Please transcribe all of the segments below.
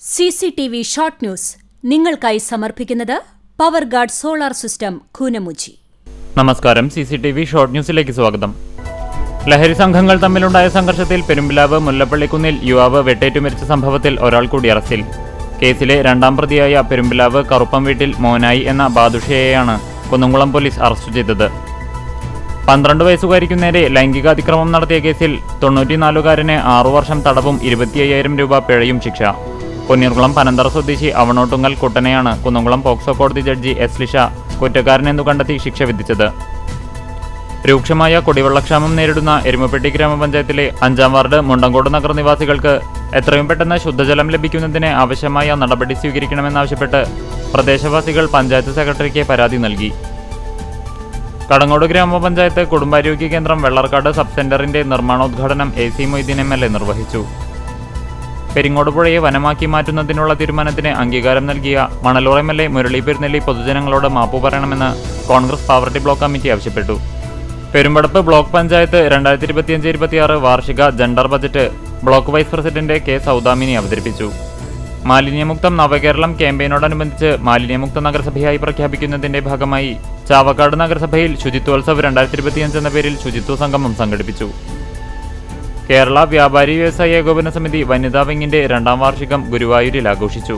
CCTV short news നിങ്ങൾക്കായി സമർപ്പിക്കുന്നത് power guard solar system Koonamuchi. നമസ്കാരം. CCTV ഷോർട്ട് ന്യൂസിലേക്ക് സ്വാഗതം. ലഹരി സംഘങ്ങൾ തമ്മിലുണ്ടായ സംഘർഷത്തിൽ പെരുമ്പിലാവ് മുല്ലപ്പള്ളിക്കുന്നിൽ യുവാവ് വെട്ടേറ്റു മരിച്ച സംഭവത്തിൽ ഒരാൾ കൂടി അറസ്റ്റിൽ. കേസിലെ രണ്ടാം പ്രതിയായ പെരുമ്പിലാവ് കറുപ്പം വീട്ടിൽ മോനായി എന്ന ബാദുഷയെയാണ് കുന്നംകുളം പോലീസ് അറസ്റ്റ് ചെയ്തത്. 12 വയസ്സുകാരിക്കു നേരെ ലൈംഗികാതിക്രമം നടത്തിയ കേസിൽ 94-കാരന് 6 വർഷം തടവും 25,000 രൂപ പിഴയും ശിക്ഷ. പൊന്നീർകുളം പനന്തറ സ്വദേശി അവണോട്ടുങ്ങൽ കുട്ടനെയാണ് കുന്നംകുളം പോക്സോ കോടതി ജഡ്ജി എസ് ലിഷ കുറ്റക്കാരനെന്നു കണ്ടെത്തി ശിക്ഷ വിധിച്ചത്. രൂക്ഷമായ കുടിവെള്ളക്ഷാമം നേരിടുന്ന എരുമപ്പെട്ടി ഗ്രാമപഞ്ചായത്തിലെ 5-ാം വാർഡ് മുണ്ടങ്കോട് നഗർ നിവാസികൾക്ക് എത്രയും പെട്ടെന്ന് ശുദ്ധജലം ലഭിക്കുന്നതിന് ആവശ്യമായ നടപടി സ്വീകരിക്കണമെന്നാവശ്യപ്പെട്ട് പ്രദേശവാസികൾ പഞ്ചായത്ത് സെക്രട്ടറിക്ക് പരാതി നൽകി. കടങ്ങോട് ഗ്രാമപഞ്ചായത്ത് കുടുംബാരോഗ്യ കേന്ദ്രം വെള്ളർക്കാട് സബ് സെന്ററിന്റെ നിർമ്മാണോദ്ഘാടനം AC മൊയ്തീൻ MLA നിർവഹിച്ചു. പെരിങ്ങോട് പുഴയെ വനമാക്കി മാറ്റുന്നതിനുള്ള തീരുമാനത്തിന് അംഗീകാരം നൽകിയ മണലൂർ MLA മുരളി പെരുന്നെല്ലി പൊതുജനങ്ങളോട് മാപ്പു പറയണമെന്ന് കോൺഗ്രസ് പാവർട്ടി ബ്ലോക്ക് കമ്മിറ്റി ആവശ്യപ്പെട്ടു. പെരുമ്പടപ്പ് ബ്ലോക്ക് പഞ്ചായത്ത് 2025-26 വാർഷിക gender budget block vice president K. Saudamini അവതരിപ്പിച്ചു. മാലിന്യമുക്തം നവകേരളം ക്യാമ്പയിനോടനുബന്ധിച്ച് മാലിന്യമുക്ത നഗരസഭയായി പ്രഖ്യാപിക്കുന്നതിന്റെ ഭാഗമായി ചാവക്കാട് നഗരസഭയിൽ ശുചിത്വോത്സവ് 2025 എന്ന പേരിൽ ശുചിത്വ സംഗമം സംഘടിപ്പിച്ചു. കേരള വ്യാപാരി വ്യവസായ ഏകോപന സമിതി വനിതാ വിങ്ങിന്റെ 2ാം വാർഷികം ഗുരുവായൂരിൽ ആഘോഷിച്ചു.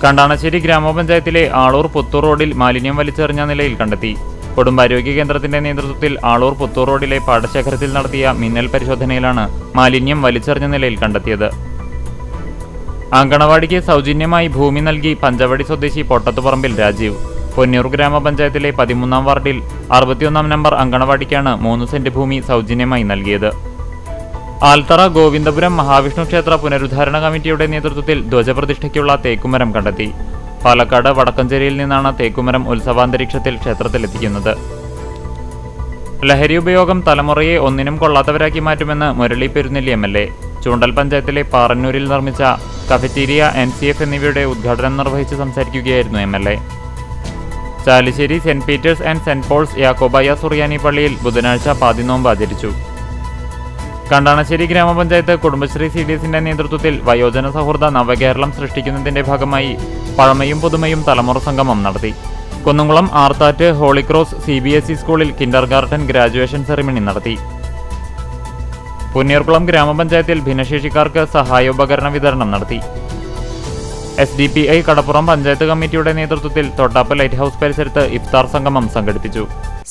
കണ്ടാണശ്ശേരി ഗ്രാമപഞ്ചായത്തിലെ ആളൂർ പുത്തൂർ റോഡിൽ മാലിന്യം വലിച്ചെറിഞ്ഞ നിലയിൽ കണ്ടെത്തി. കുടുംബാരോഗ്യ കേന്ദ്രത്തിന്റെ നേതൃത്വത്തിൽ ആളൂർ പുത്തൂർ റോഡിലെ പാടശേഖരത്തിൽ നടത്തിയ മിന്നൽ പരിശോധനയിലാണ് മാലിന്യം വലിച്ചെറിഞ്ഞ നിലയിൽ കണ്ടെത്തിയത്. അങ്കണവാടിക്ക് സൗജന്യമായി ഭൂമി നൽകി പഞ്ചവടി സ്വദേശി പൊട്ടത്തുപറമ്പിൽ രാജീവ്. പൊന്നൂർ ഗ്രാമപഞ്ചായത്തിലെ 13-ാം വാർഡിൽ 61-ാം നമ്പർ അങ്കണവാടിക്കാണ് 3 സെന്റ് ഭൂമി സൗജന്യമായി നൽകിയത്. ആൽത്തറ ഗോവിന്ദപുരം മഹാവിഷ്ണു ക്ഷേത്ര പുനരുദ്ധാരണ കമ്മിറ്റിയുടെ നേതൃത്വത്തിൽ ധ്വജപ്രതിഷ്ഠയ്ക്കുള്ള തേക്കുമരം കണ്ടെത്തി. പാലക്കാട് വടക്കഞ്ചേരിയിൽ നിന്നാണ് തേക്കുമരം ഉത്സവാന്തരീക്ഷത്തിൽ ക്ഷേത്രത്തിലെത്തിക്കുന്നത്. ലഹരി ഉപയോഗം തലമുറയെ ഒന്നിനും കൊള്ളാത്തവരാക്കി മാറ്റുമെന്ന് മുരളി പെരുന്നെല്ലി MLA. ചൂണ്ടൽ പഞ്ചായത്തിലെ പാറന്നൂരിൽ നിർമ്മിച്ച കഫറ്റീരിയ NCF എന്നിവയുടെ ഉദ്ഘാടനം നിർവഹിച്ച് സംസാരിക്കുകയായിരുന്നു MLA. Chalissery saint Peter's and saint Paul's Yakobaya Suriyani പള്ളിയിൽ ബുധനാഴ്ച പാതിനോമ്പ് ആചരിച്ചു. കണ്ടാണശ്ശേരി ഗ്രാമപഞ്ചായത്ത് കുടുംബശ്രീ CDSന്റെ നേതൃത്വത്തിൽ വയോജന സൗഹൃദ നവകേരളം സൃഷ്ടിക്കുന്നതിന്റെ ഭാഗമായി പഴമയും പുതുമയും തലമുറ സംഗമം നടത്തി. കുന്നംകുളം ആർത്താറ്റ് ഹോളിക്രോസ് CBSE സ്കൂളിൽ കിൻഡർഗാർട്ടൻ ഗ്രാജുവേഷൻ സെറിമണി നടത്തി. പുന്നീർകുളം ഗ്രാമപഞ്ചായത്തിൽ ഭിന്നശേഷിക്കാർക്ക് സഹായോപകരണ വിതരണം നടത്തി. SDPI കടപ്പുറം പഞ്ചായത്ത് കമ്മിറ്റിയുടെ നേതൃത്വത്തിൽ തൊട്ടാപ്പ് ലൈറ്റ് ഹൌസ് പരിസരത്ത് ഇഫ്താർ സംഗമം സംഘടിപ്പിച്ചു.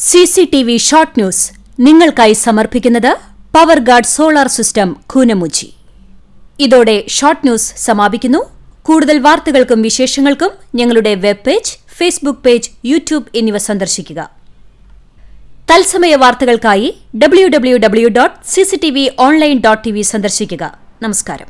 CCTV ഷോർട്ട് ന്യൂസ് നിങ്ങൾക്കായി സമർപ്പിക്കുന്നത് power guard solar system Koonamuchi. ഇതോടെ ഷോർട്ട് ന്യൂസ് സമാപിക്കുന്നു. കൂടുതൽ വാർത്തകൾക്കും വിശേഷങ്ങൾക്കും ഞങ്ങളുടെ web page, Facebook page, YouTube എന്നിവ സന്ദർശിക്കുക. തത്സമയ വാർത്തകൾക്കായി www.cctv online.tv സന്ദർശിക്കുക. നമസ്കാരം.